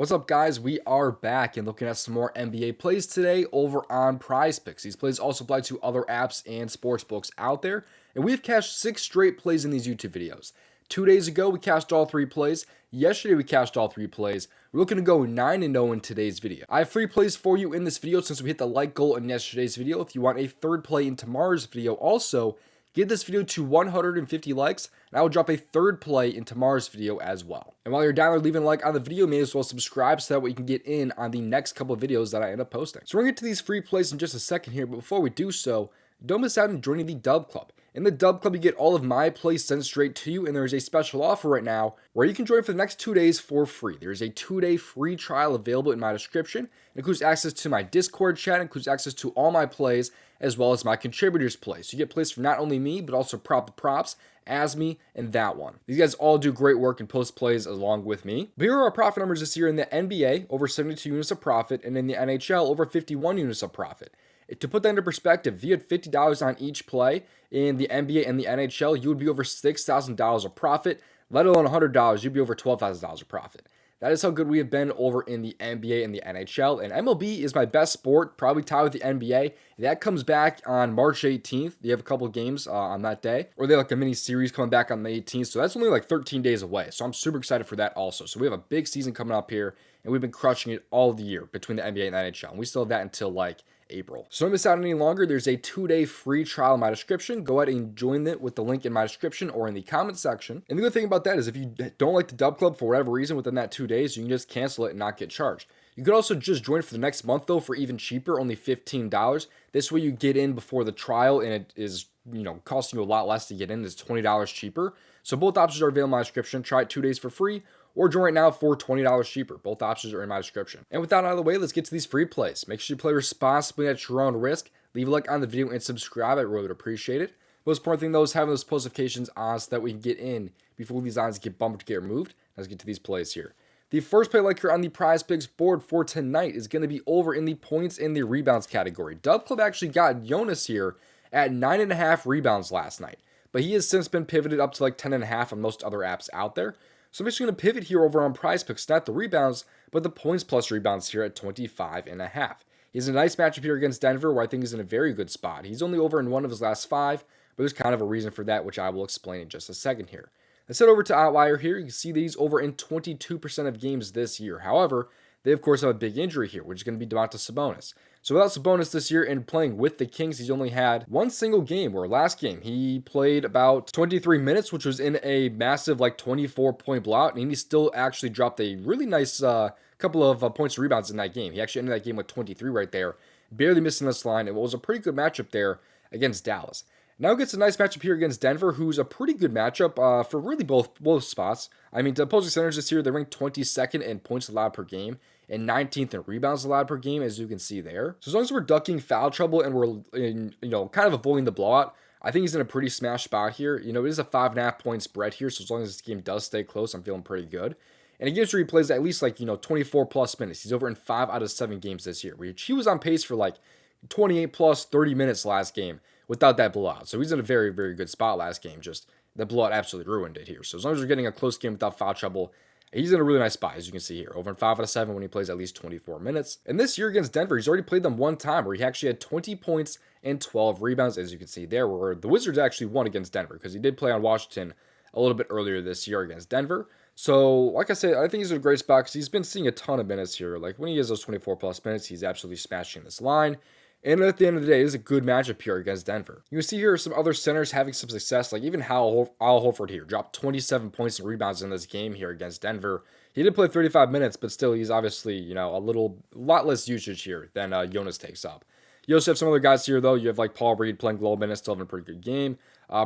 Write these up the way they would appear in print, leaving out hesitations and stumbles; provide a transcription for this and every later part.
What's up, guys? We are back and looking at some more NBA plays today over on PrizePicks. These plays also apply to other apps and sports books out there, and we've cashed 6 straight plays in these YouTube videos. 2 days ago, we cashed all 3 plays. Yesterday, we cashed all 3 plays. We're looking to go 9-0 in today's video. I have 3 plays for you in this video since we hit the like goal in yesterday's video. If you want a third play in tomorrow's video, also get this video to 150 likes, and I will drop a third play in tomorrow's video as well. And while you're down there leaving a like on the video, you may as well subscribe so that way you can get in on the next couple of videos that I end up posting. So we're going to get to these free plays in just a second here, but before we do so, don't miss out on joining the DubClub. In the DubClub, you get all of my plays sent straight to you, and there's a special offer right now where you can join for the next 2 days for free. There's a 2-day free trial available in my description. It includes access to my Discord chat, includes access to all my plays, as well as my contributors' plays. So you get plays from not only me, but also Prop the Props, Asme, and that one. These guys all do great work and post plays along with me. But here are our profit numbers this year in the NBA, over 72 units of profit, and in the NHL, over 51 units of profit. To put that into perspective, if you had $50 on each play in the NBA and the NHL, you would be over $6,000 of profit, let alone $100, you'd be over $12,000 of profit. That is how good we have been over in the NBA and the NHL, and MLB is my best sport, probably tied with the NBA. That comes back on March 18th. They have a couple of games on that day, or they have like a mini series coming back on the 18th, so that's only like 13 days away, so I'm super excited for that also. So we have a big season coming up here, and we've been crushing it all the year between the NBA and the NHL, and we still have that until like April. So don't miss out any longer. There's a 2-day free trial in my description. Go ahead and join it with the link in my description or in the comment section. And the good thing about that is if you don't like the DubClub for whatever reason within that 2 days, you can just cancel it and not get charged. You could also just join for the next month though for even cheaper, only $15. This way you get in before the trial and it is, costing you a lot less to get in. It's $20 cheaper. So both options are available in my description. Try it 2 days for free, or join right now for $20 cheaper. Both options are in my description. And with that out of the way, let's get to these free plays. Make sure you play responsibly at your own risk. Leave a like on the video and subscribe. I really would appreciate it. Most important thing though is having those post notifications on so that we can get in before these lines get bumped to get removed. Let's get to these plays here. The first play like here on the PrizePicks board for tonight is going to be over in the points and the rebounds category. DubClub actually got Jonas here at 9.5 rebounds last night, but he has since been pivoted up to like 10.5 on most other apps out there. So I'm just going to pivot here over on PrizePicks, not the rebounds, but the points plus rebounds here at 25.5. He's in a nice matchup here against Denver, where I think he's in a very good spot. He's only over in one of his last 5, but there's kind of a reason for that, which I will explain in just a second here. Let's head over to Outlier here. You can see these over in 22% of games this year. However, they of course have a big injury here, which is going to be Domantas Sabonis. So without Sabonis this year and playing with the Kings, he's only had one single game, where last game he played about 23 minutes, which was in a massive like 24-point blowout, and he still actually dropped a really nice couple of points and rebounds in that game. He actually ended that game with 23 right there, barely missing this line. It was a pretty good matchup there against Dallas. Now gets a nice matchup here against Denver, who's a pretty good matchup for really both spots. I mean, the opposing centers this year, they ranked 22nd in points allowed per game and 19th in rebounds allowed per game, as you can see there. So as long as we're ducking foul trouble and we're kind of avoiding the blowout, I think he's in a pretty smash spot here. It is a 5.5 point spread here, so as long as this game does stay close, I'm feeling pretty good. And he gives where he plays at least 24 plus minutes. He's over in 5 out of 7 games this year, which he was on pace for 28 plus 30 minutes last game without that blowout. So he's in a very, very good spot last game. Just the blowout absolutely ruined it here. So as long as we're getting a close game without foul trouble, he's in a really nice spot, as you can see here. Over in 5 out of 7 when he plays at least 24 minutes. And this year against Denver, he's already played them one time where he actually had 20 points and 12 rebounds, as you can see there, where the Wizards actually won against Denver because he did play on Washington a little bit earlier this year against Denver. So, like I said, I think he's in a great spot because he's been seeing a ton of minutes here. Like, when he has those 24 plus minutes, he's absolutely smashing this line. And at the end of the day, it is a good matchup here against Denver. You can see here some other centers having some success, like even Al Horford here dropped 27 points and rebounds in this game here against Denver. He did play 35 minutes, but still he's obviously, a lot less usage here than Jonas takes up. You also have some other guys here, though. You have like Paul Reed playing low minutes, still having a pretty good game.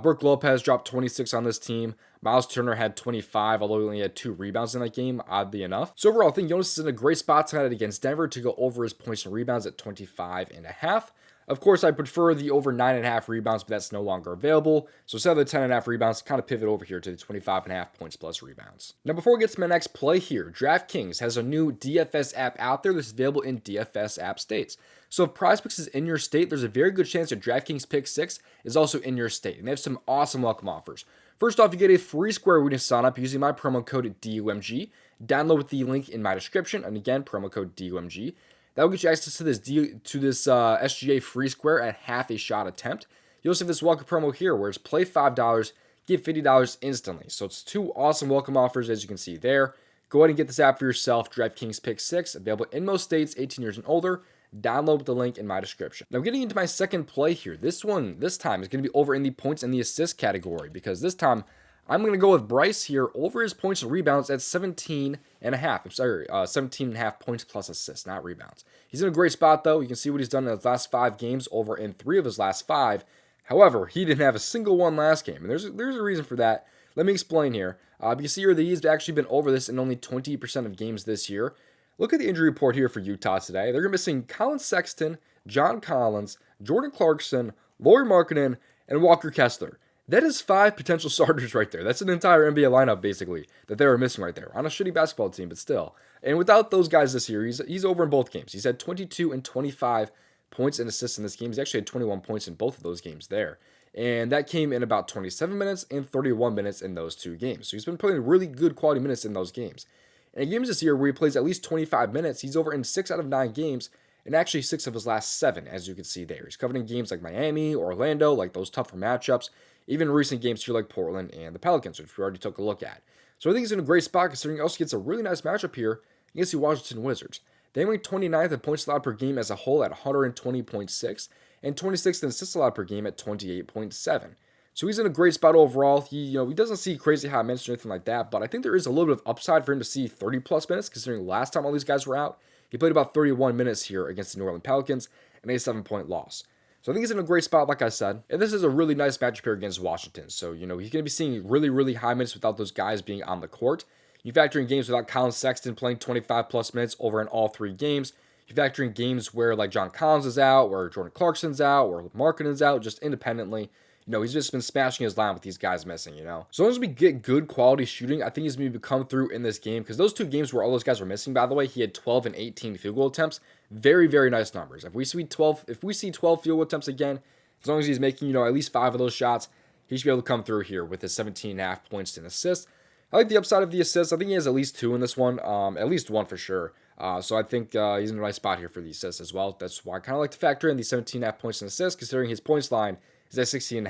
Brook Lopez dropped 26 on this team. Miles Turner had 25, although he only had 2 rebounds in that game, oddly enough. So overall, I think Jonas is in a great spot tonight against Denver to go over his points and rebounds at 25.5. Of course, I prefer the over 9.5 rebounds, but that's no longer available. So instead of the 10.5 rebounds, kind of pivot over here to the 25.5 points plus rebounds. Now, before we get to my next play here, DraftKings has a new DFS app out there that's available in DFS app states. So if PrizePicks is in your state, there's a very good chance that DraftKings Pick 6 is also in your state. And they have some awesome welcome offers. First off, you get a free Square Weekly sign up using my promo code DOMG. Download with the link in my description, and again, promo code DOMG. That will get you access to this SGA free square at half a shot attempt. You also have this welcome promo here, where it's play $5, get $50 instantly. So it's 2 awesome welcome offers, as you can see there. Go ahead and get this app for yourself. DraftKings Pick 6, available in most states, 18 years and older. Download with the link in my description. Now, getting into my second play here. This time is going to be over in the points and the assist category, because this time I'm going to go with Brice here over his points and rebounds at 17.5. I'm sorry, 17.5 points plus assists, not rebounds. He's in a great spot, though. You can see what he's done in his last 5 games, over in 3 of his last 5. However, he didn't have a single one last game, and there's a reason for that. Let me explain here. You can see here that he's actually been over this in only 20% of games this year. Look at the injury report here for Utah today. They're missing Colin Sexton, John Collins, Jordan Clarkson, Lauri Markkanen, and Walker Kessler. That is 5 potential starters right there. That's an entire NBA lineup, basically, that they were missing right there on a shitty basketball team, but still. And without those guys this year, he's over in both games. He's had 22 and 25 points and assists in this game. He's actually had 21 points in both of those games there. And that came in about 27 minutes and 31 minutes in those 2 games. So he's been playing really good quality minutes in those games. And in games this year where he plays at least 25 minutes, he's over in 6 out of 9 games, and actually 6 of his last 7, as you can see there. He's covered in games like Miami, Orlando, like those tougher matchups, even recent games here like Portland and the Pelicans, which we already took a look at. So I think he's in a great spot, considering he also gets a really nice matchup here against the Washington Wizards. They rank 29th in points allowed per game as a whole at 120.6, and 26th in assists allowed per game at 28.7. So he's in a great spot overall. He doesn't see crazy high minutes or anything like that, but I think there is a little bit of upside for him to see 30-plus minutes, considering last time all these guys were out, he played about 31 minutes here against the New Orleans Pelicans, and a 7-point loss. So I think he's in a great spot, like I said. And this is a really nice matchup here against Washington. So, he's going to be seeing really, really high minutes without those guys being on the court. You factor in games without Colin Sexton playing 25-plus minutes over in all 3 games. You factor in games where, like, John Collins is out, where Jordan Clarkson's out, where Markkanen's out, just independently. He's just been smashing his line with these guys missing, As long as we get good quality shooting, I think he's going to come through in this game, because those 2 games where all those guys were missing, by the way, he had 12 and 18 field goal attempts. Very, very nice numbers. If we see 12 field goal attempts again, as long as he's making, at least 5 of those shots, he should be able to come through here with his 17.5 points and assists. I like the upside of the assists. I think he has at least 2 in this one, at least 1 for sure. So I think he's in the right spot here for the assists as well. That's why I kind of like to factor in the 17.5 points and assists, considering his points line is at 16.5,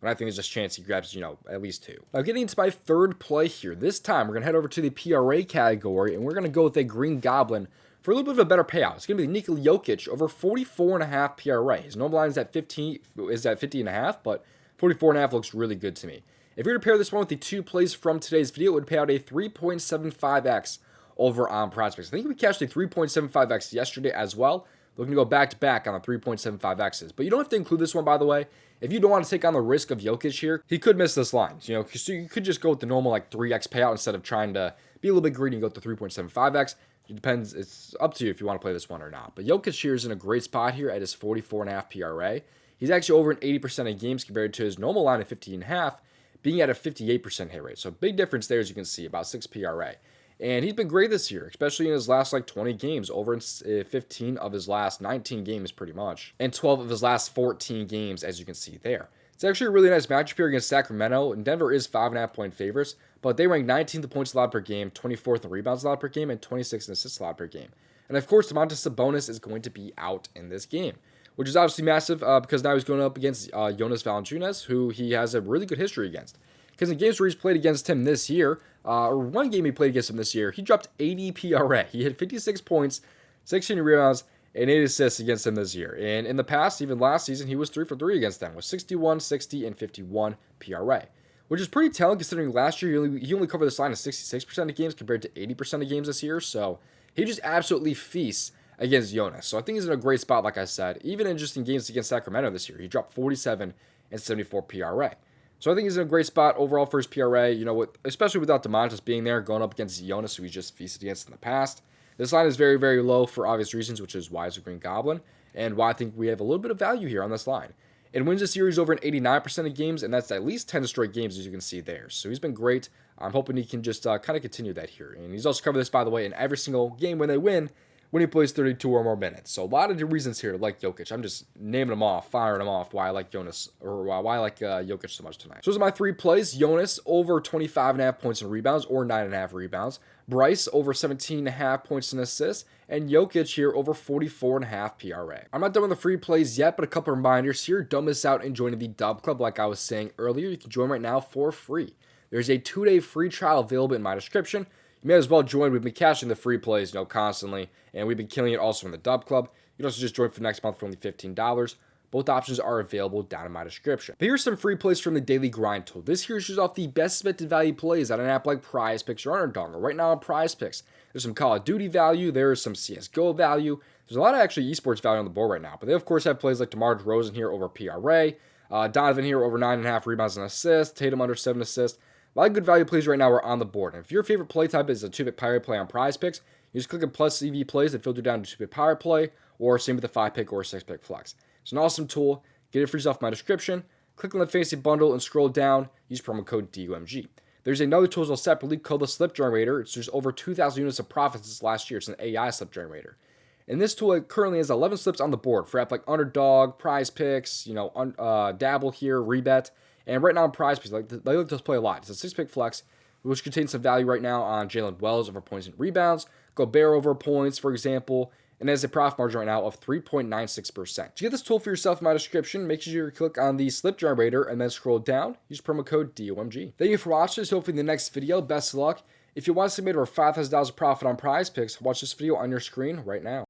and I think there's a chance he grabs, at least 2. Now, getting into my third play here. This time, we're going to head over to the PRA category, and we're going to go with a Green Goblin for a little bit of a better payout. It's going to be Nikola Jokic over 44.5 PRA. His normal line is at 50.5, but 44.5 looks really good to me. If you're to pair this one with the 2 plays from today's video, it would pay out a 3.75x over on PrizePicks. I think we cashed a 3.75x yesterday as well. Looking to go back-to-back on the 3.75x's. But you don't have to include this one, by the way. If you don't want to take on the risk of Jokic here, he could miss this line. So you could just go with the normal 3x payout instead of trying to be a little bit greedy and go to 3.75x. It depends. It's up to you if you want to play this one or not. But Jokic here is in a great spot here at his 44.5 PRA. He's actually over in 80% of games compared to his normal line of 50.5, being at a 58% hit rate. So big difference there, as you can see, about 6 PRA. And he's been great this year, especially in his last 20 games, over in 15 of his last 19 games pretty much, and 12 of his last 14 games, as you can see there. It's actually a really nice matchup here against Sacramento, and Denver is 5.5 point favorites, but they rank 19th in points allowed per game, 24th in rebounds allowed per game, and 26th in assists allowed per game. And of course, Domantas Sabonis is going to be out in this game, which is obviously massive because now he's going up against Jonas Valanciunas, who he has a really good history against. Because in games where he's played against him this year, or one game he played against him this year, he dropped 80 PRA. He hit 56 points, 16 rebounds, and 8 assists against him this year. And in the past, even last season, he was 3 for 3 against them with 61, 60, and 51 PRA. Which is pretty telling considering last year he only covered this line of 66% of games compared to 80% of games this year. So he just absolutely feasts against Jonas. So I think he's in a great spot, like I said. Even in just in games against Sacramento this year, he dropped 47 and 74 PRA. So I think he's in a great spot overall for his PRA, especially without Domantas being there, going up against Jonas, who he just feasted against in the past. This line is very, very low for obvious reasons, which is why it's a Green Goblin, and why I think we have a little bit of value here on this line. It wins the series over in 89% of games, and that's at least 10 straight games, as you can see there. So he's been great. I'm hoping he can just kind of continue that here. And he's also covered this, by the way, in every single game when they win, when he plays 32 or more minutes. So a lot of the reasons here to like Jokic. I'm just naming them off, firing them off, why I like why I like Jokic so much tonight. So those are my 3 plays. Jonas over 25.5 points and rebounds or 9.5 rebounds. Brice over 17.5 points and assists. And Jokic here over 44.5 PRA. I'm not done with the free plays yet, but a couple reminders here. Don't miss out in joining the DubClub like I was saying earlier. You can join right now for free. There's a 2-day free trial available in my description. You may as well join. We've been cashing the free plays, constantly, and we've been killing it also in the DubClub. You can also just join for next month for only $15. Both options are available down in my description. But here's some free plays from the Daily Grind tool. This here shows off the best expected value plays on an app like PrizePicks or Underdog. Right now on PrizePicks, there's some Call of Duty value, there's some CSGO value. There's a lot of actually esports value on the board right now. But they of course have plays like DeMar DeRozan here over PRA, Donovan here over 9.5 rebounds and assists, Tatum under 7 assists. A lot of good value plays right now are on the board. And if your favorite play type is a 2-bit pirate play on PrizePicks, you just click on plus CV plays that filter down to 2-bit pirate play, or same with a 5-pick or 6-pick flex. It's an awesome tool. Get it for yourself in my description. Click on the fancy bundle and scroll down. Use promo code DOMG. There's another tool as well separately called the Slip Generator. It's just over 2,000 units of profits this last year. It's an AI slip generator. And this tool currently has 11 slips on the board for apps like Underdog, PrizePicks, Dabble here, Rebet. And right now on PrizePicks, they like to play a lot. It's a 6-pick flex, which contains some value right now on Jalen Wells over points and rebounds, Gobert over points, for example, and has a profit margin right now of 3.96%. To get this tool for yourself in my description, make sure you click on the Slip Generator and then scroll down. Use promo code DOMG. Thank you for watching. Hopefully in the next video, best of luck. If you want to make over $5,000 of profit on PrizePicks, watch this video on your screen right now.